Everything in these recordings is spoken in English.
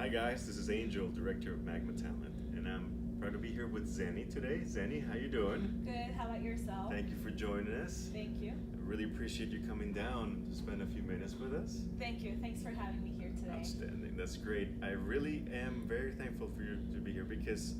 Hi guys, this is Angel, director of Magma Talent, and I'm proud to be here with Zenny today. Zenny, how you doing? Good. How about yourself? Thank you for joining us. Thank you. I really appreciate you coming down to spend a few minutes with us. Thank you. Thanks for having me here today. Outstanding. That's great. I really am very thankful for you to be here because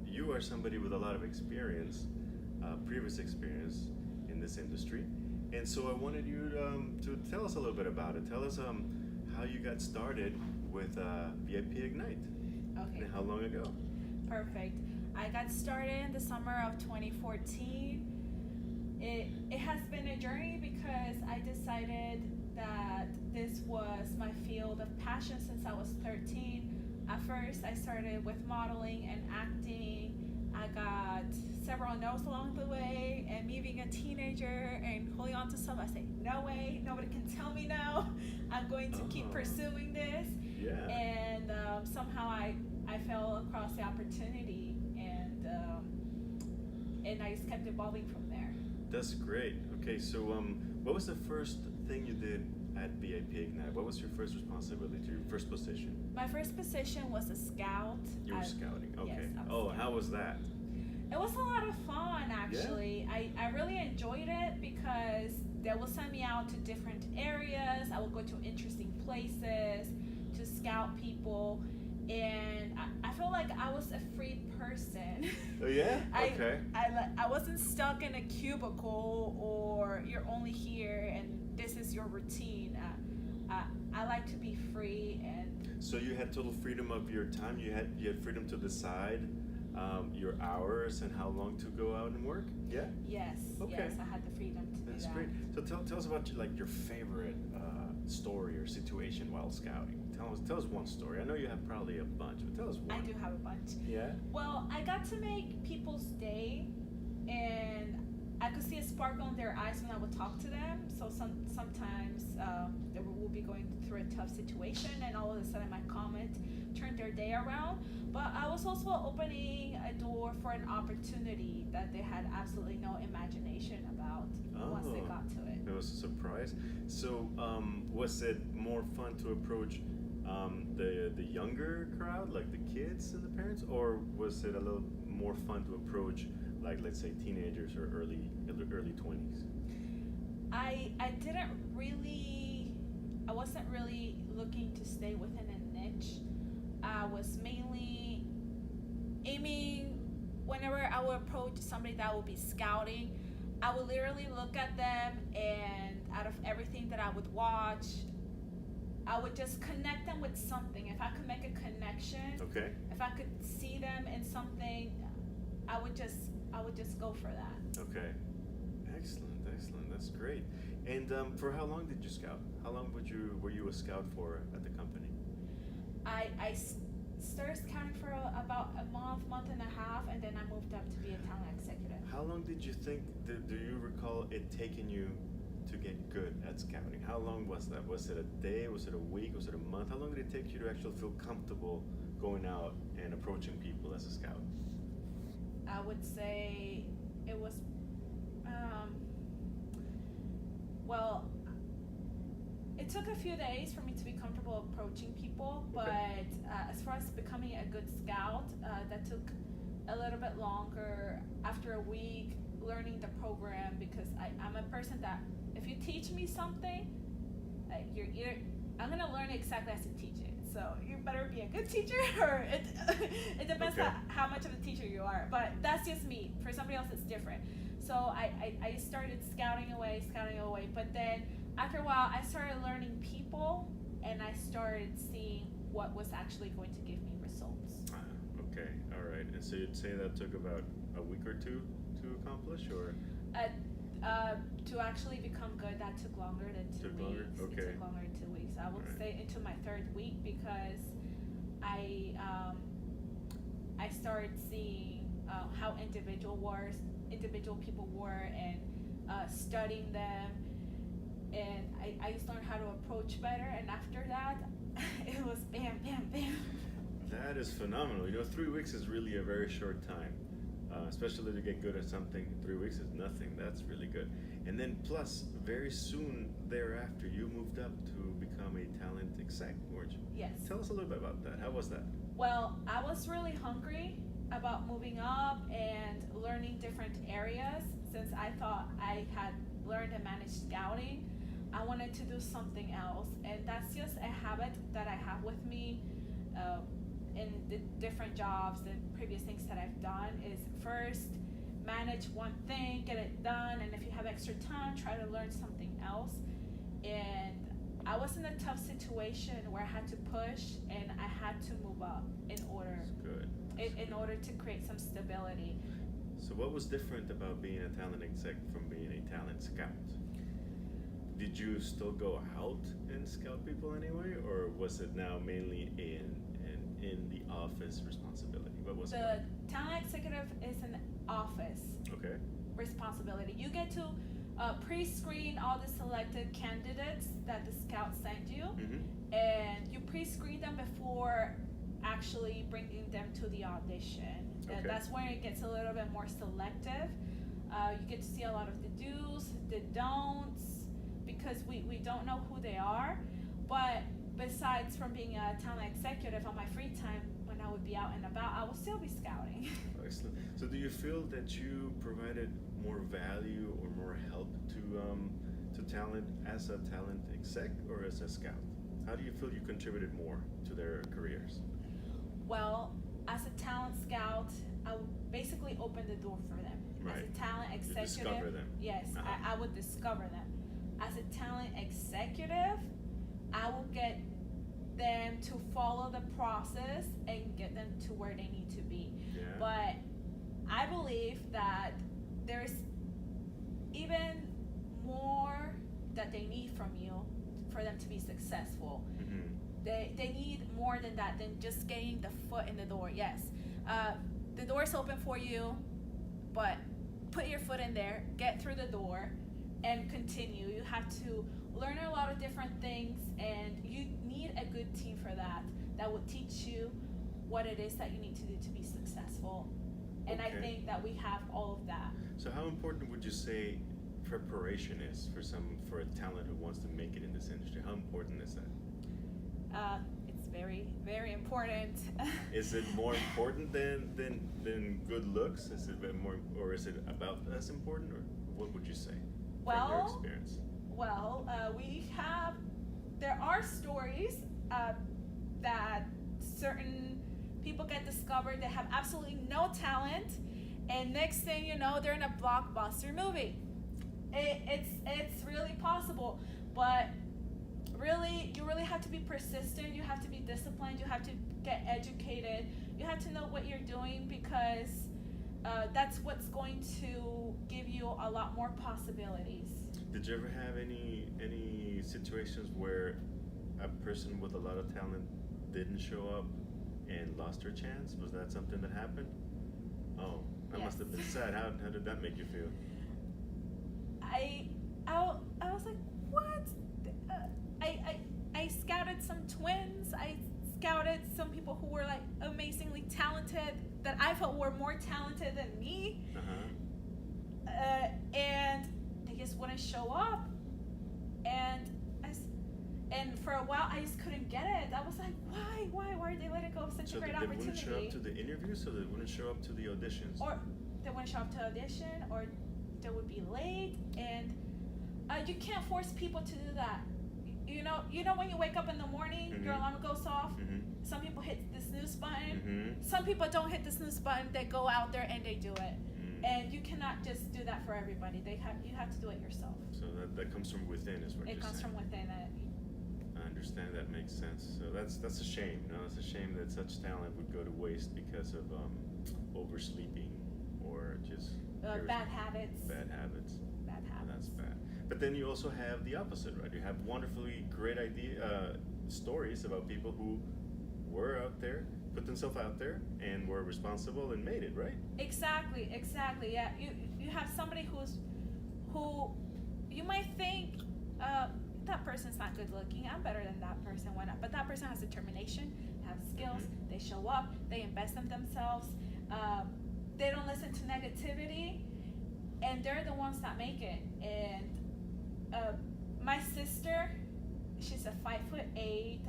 you are somebody with a lot of experience, previous experience in this industry, and so I wanted you to tell us a little bit about it. Tell us how you got started with VIP Ignite. Okay. And how long ago? Perfect. I got started in the summer of 2014. It has been a journey because I decided that this was my field of passion since I was 13. At first, I started with modeling and acting. I got several no's along the way, and me being a teenager and holding on to stuff, I say, no way, nobody can tell me no. I'm going to keep pursuing this. Yeah. And somehow I fell across the opportunity, and I just kept evolving from there. That's great. Okay, so what was the first thing you did at VIP Ignite? What was your first responsibility, your first position? My first position was a scout. You were scouting, okay. Yes, I was scouting. How was that? It was a lot of fun, actually. Yeah? I really enjoyed it because they will send me out to different areas. I will go to interesting places to scout people, and I feel like I was a free person. Oh yeah? Okay. I wasn't stuck in a cubicle, or you're only here and this is your routine. I like to be free, and so you had total freedom of your time. You had freedom to decide your hours and how long to go out and work. Yeah. Yes. Okay. Yes, I had the freedom to do that. That's great. So tell us about your favorite story or situation while scouting. Tell us one story. I know you have probably a bunch, but tell us one. I do have a bunch. Yeah. Well, I got to make people's day, and I could see a sparkle in their eyes when I would talk to them. So sometimes they will be going through a tough situation, and all of a sudden my comment turned their day around. But I was also opening a door for an opportunity that they had absolutely no imagination about once they got to it. It was a surprise. So was it more fun to approach the younger crowd, like the kids and the parents, or was it a little more fun to approach, like, let's say, teenagers or early 20s? I wasn't really looking to stay within a niche. I was mainly aiming, whenever I would approach somebody that would be scouting, I would literally look at them, and out of everything that I would watch, I would just connect them with something. If I could make a connection, okay. If I could see them in something, I would just go for that. Okay. Excellent. That's great. And for how long did you scout? How long were you a scout for at the company? I started scouting for about a month and a half, and then I moved up to be a talent executive. How long did you think, do you recall it taking you to get good at scouting? How long was that? Was it a day? Was it a week? Was it a month? How long did it take you to actually feel comfortable going out and approaching people as a scout? I would say it was, well, it took a few days for me to be comfortable approaching people, but as far as becoming a good scout, that took a little bit longer. After a week learning the program, because I'm a person that if you teach me something, I'm gonna learn it exactly as you teach it. So you better be a good teacher, or it depends on how much of a teacher you are. But that's just me. For somebody else, it's different. So I started scouting away, but then after a while, I started learning people, and I started seeing what was actually going to give me results. Okay, all right. And so you'd say that took about a week or two to accomplish, or? To actually become good, that took longer than 2 weeks. Okay. It took longer than 2 weeks. I would say into my third week, because I started seeing how individual people were, and studying them, and I just learned how to approach better. And after that, it was bam, bam, bam. That is phenomenal. 3 weeks is really a very short time. Especially to get good at something, 3 weeks is nothing. That's really good. And then plus, very soon thereafter, you moved up to become a talent exec, weren't you? Yes. Tell us a little bit about that. How was that? Well, I was really hungry about moving up and learning different areas. Since I thought I had learned and managed scouting, I wanted to do something else. And that's just a habit that I have with me in the different jobs, the previous things that I've done, is first manage one thing, get it done, and if you have extra time, try to learn something else. And I was in a tough situation where I had to push and I had to move up in order in order to create some stability. So what was different about being a talent exec from being a talent scout? Did you still go out and scout people anyway, or was it now mainly in the office responsibility? What was it? The talent executive is an office responsibility. You get to pre-screen all the selected candidates that the scouts send you, and you pre-screen them before actually bringing them to the audition. And that's where it gets a little bit more selective. You get to see a lot of the do's, the don'ts, because we don't know who they are. But besides from being a talent executive, on my free time, when I would be out and about, I will still be scouting. Excellent. So do you feel that you provided more value or more help to talent as a talent exec or as a scout? How do you feel you contributed more to their careers? Well, as a talent scout, I would basically open the door for them. Right. As a talent executive, you discover them. Yes, I would discover them. As a talent executive, I will get them to follow the process and get them to where they need to be. Yeah. But I believe that there's even more that they need from you for them to be successful. They need more than that, than just getting the foot in the door. Yes, the door's open for you, but put your foot in there, get through the door, and continue. You have to learn a lot of different things, and you need a good team for that. That will teach you what it is that you need to do to be successful. And I think that we have all of that. So how important would you say preparation is for a talent who wants to make it in this industry? How important is that? It's very, very important. Is it more important than good looks? Is it a bit more, or is it about as important, or what would you say from your experience? Well, there are stories that certain people get discovered that have absolutely no talent, and next thing you know, they're in a blockbuster movie. It's really possible, but really, you really have to be persistent. You have to be disciplined. You have to get educated. You have to know what you're doing, because that's what's going to give you a lot more possibilities. Did you ever have any situations where a person with a lot of talent didn't show up and lost her chance? Was that something that happened? Oh, that must have been sad. How did that make you feel? I was like, what? I scouted some twins. I scouted some people who were like amazingly talented, that I felt were more talented than me. And they just wouldn't show up. And for a while, I just couldn't get it. I was like, why are they letting go of such a great opportunity? So they wouldn't show up to the interviews, or they wouldn't show up to the auditions? Or they wouldn't show up to audition, or they would be late. And you can't force people to do that. You know when you wake up in the morning, your alarm goes off. Some people hit the snooze button. Some people don't hit the snooze button. They go out there and they do it. And you cannot just do that for everybody. You have to do it yourself. So that comes from within, is what you're saying. It comes from within. I understand. That makes sense. So that's a shame. It's a shame that such talent would go to waste because of oversleeping or just bad habits. Bad habits. Bad habits. That's bad. But then you also have the opposite, right? You have wonderfully great stories about people who were out there, put themselves out there, and were responsible and made it, right? Exactly. Yeah. You have somebody who you might think that person's not good looking. I'm better than that person. Why not? But that person has determination, has skills. They show up. They invest in themselves. they don't listen to negativity, and they're the ones that make it. And my sister, she's a 5'8",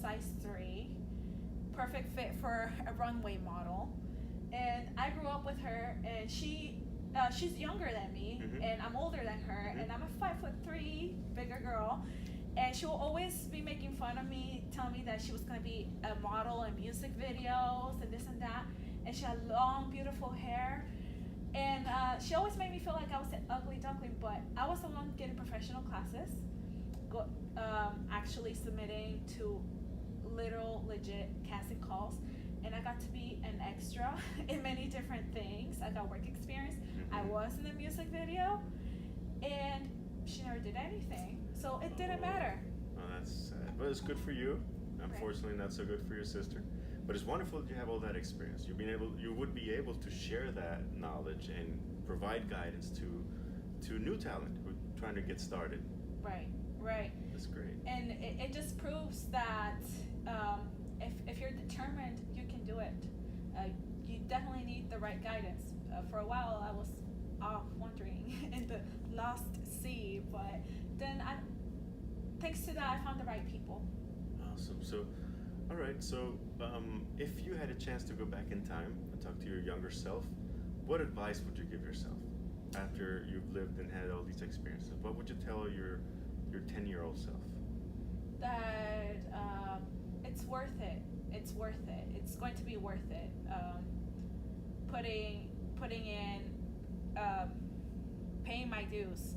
size 3, perfect fit for a runway model. And I grew up with her, and she's younger than me, and I'm older than her, and I'm a 5'3", bigger girl. And she will always be making fun of me, telling me that she was gonna be a model in music videos and this and that. And she had long, beautiful hair. And she always made me feel like I was an ugly duckling, but I was the one getting professional classes, actually submitting to literal, legit casting calls. And I got to be an extra in many different things. I got work experience. I was in a music video, and she never did anything. So it didn't matter. Well, that's sad. But it's good for you. Unfortunately, not so good for your sister. But it's wonderful that you have all that experience. You would be able to share that knowledge and provide guidance to new talent who are trying to get started. Right. That's great. And it just proves that if you're determined, you can do it. You definitely need the right guidance. For a while, I was off wandering in the lost sea, but then thanks to that, I found the right people. Awesome. So, all right. So, if you had a chance to go back in time and talk to your younger self, what advice would you give yourself after you've lived and had all these experiences? What would you tell your 10-year-old self? That it's worth it. It's worth it. It's going to be worth it. Putting in, paying my dues,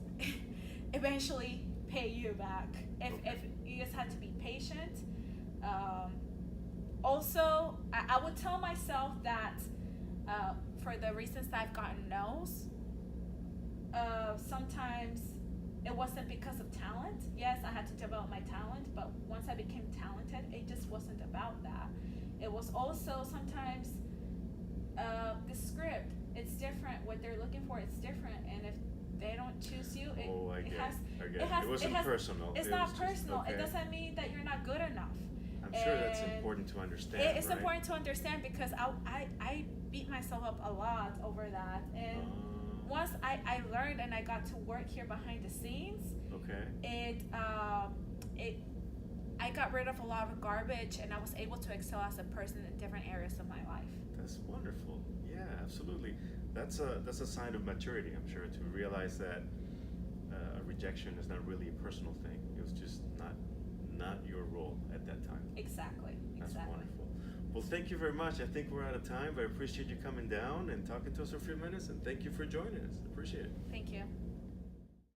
eventually pay you back. If you just have to be patient. Also, I would tell myself that for the reasons that I've gotten no's, sometimes it wasn't because of talent. Yes, I had to develop my talent, but once I became talented, it just wasn't about that. It was also sometimes the script. It's different. What they're looking for, it's different. And if they don't choose you, it wasn't personal. It's not personal. Just, okay. It doesn't mean that you're not good enough. I'm sure that's important to understand. It's important to understand because I beat myself up a lot over that. And once I learned and I got to work here behind the scenes, I got rid of a lot of garbage, and I was able to excel as a person in different areas of my life. That's wonderful. Yeah, absolutely. That's a sign of maturity, I'm sure, to realize that a rejection is not really a personal thing. It was just not your role at that time. Exactly. That's wonderful. Well, thank you very much. I think we're out of time, but I appreciate you coming down and talking to us for a few minutes, and thank you for joining us. Appreciate it. Thank you.